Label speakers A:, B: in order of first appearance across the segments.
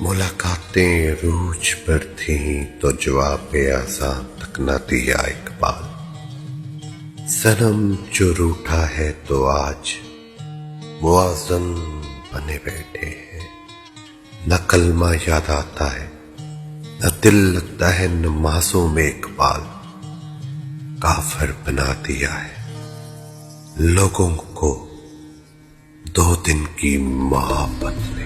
A: मुलाकातें रूज पर थीं तो जवाब आसा तक न दिया इकबाल। सनम जो रूठा है तो आज मुआज़्ज़म बने बैठे हैं। न कलमा याद आता है न दिल लगता है नमाज़ों में इकबाल। काफिर बना दिया है लोगों को 2 दिन की मोहब्बत ने।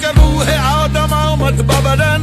B: के रूह आदम आमद बबरन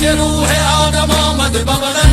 B: के रूह आदम आमद बबरन